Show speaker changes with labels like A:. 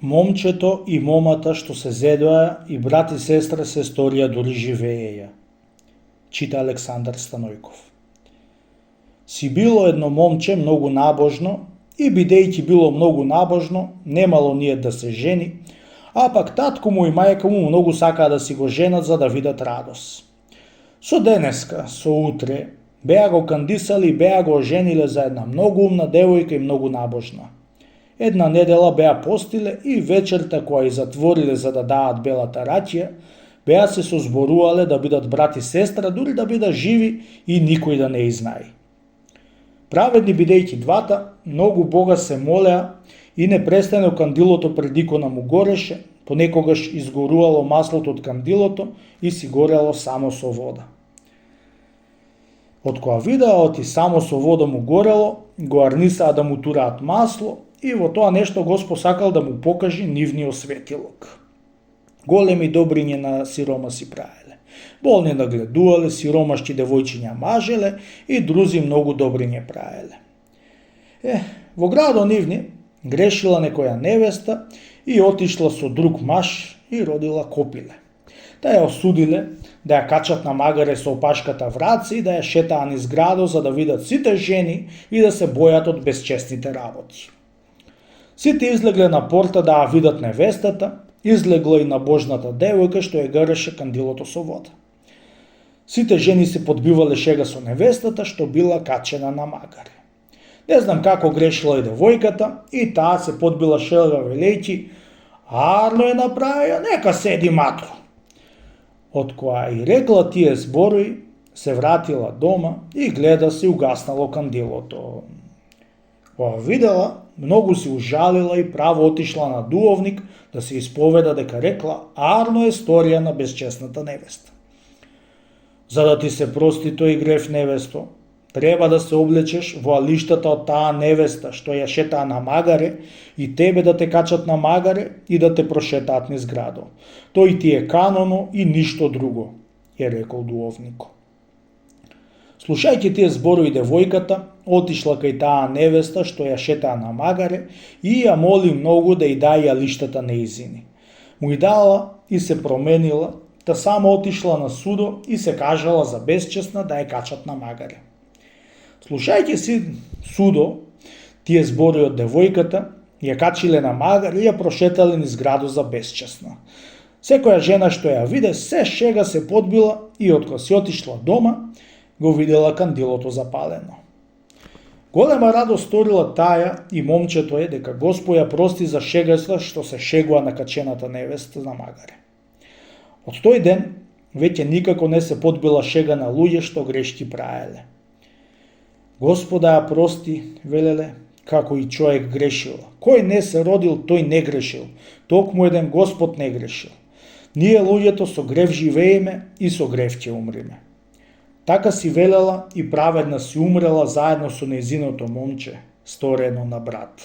A: Момчето и момата што се зедоа и брат и сестра се сторија дури живееја. Чита Александар Станојков. Си било едно момче многу набожно и бидејќи било многу набожно, немало ние да се жени, а пак татко му и мајка му многу сакаа да си го женат за да видат радост. Со денеска, со утре, беа го кандисали и беа го ожениле за една многу умна девојка и многу набожна. Една недела беа постиле и вечерта која и затвориле за да даат белата раќија, беа се созборувале да бидат брат и сестра, дури да бидат живи и никој да не изнаи. Праведни бидејќи двата, многу Бога се молеа и непрестано кандилото пред икона му гореше, понекогаш изгорувало маслото од кандилото и си горело само со вода. Од која видеа и само со вода му горело, го арнисаа да му тураат масло и во тоа нешто Господ сакал да му покажи нивниот светилок. Големи добриња на сиромаси правеле. Болни нагледувале, сиромашки девојчиња мажеле и друзи многу добриња правеле. Во градот нивни грешила некоја невеста и отишла со друг маж и родила копиле. Да ја осудиле, да ја качат на магаре со опашката враца и да ја шетаа низ градот за да видат сите жени и да се бојат од безчестните работи. Сите излегле на порта да ја видат невестата, излегла и набожната девојка што ја гареше кандилото со вода. Сите жени се подбивале шега со невестата што била качена на магаре. Не знам како грешила и девојката и таа се подбила шега велејќи: "Арно е направија, нека седи матро." Од која и рекла тие зборови, се вратила дома и гледа се угаснало кандилото. Кога видела, многу се ужалила и право отишла на дуовник да се исповеда дека рекла арно е сторија на безчестната невеста. За да ти се прости тој грев, невесто, треба да се облечеш во алиштата од таа невеста што ја шетаа на магаре и тебе да те качат на магаре и да те прошетаат низ градот. Тој ти е каноно и ништо друго, е рекол дуовникот. Слушајќи тие зборови, девојката отишла кај таа невеста што ја шетаа на магаре и ја моли многу да ја дај алиштата неизини. Му и дала и се променила, та само отишла на судо и се кажала за безчестна да ја качат на магаре. Слушајќи си судо тие зборови од девојката, ја качиле на магаре и ја прошетале низ градот за безчестна. Секоја жена што ја виде, се шега се подбила и откога си отишла дома, го видела кандилото запалено. Голема радост сторила таја и момчето е дека Господ ја прости за шегата што се шегува на качената невеста на магаре. Од тој ден веќе никако не се подбила шега на луѓе што грешки праеле. Господа ја прости, велеле, како и човек грешила. Кој не се родил, тој не грешил. Токму еден Господ не грешил. Ние луѓето со грев живееме и со грев ќе умреме. Така си велела и праведна си умрела заедно со нејзиното момче, сторено на брат.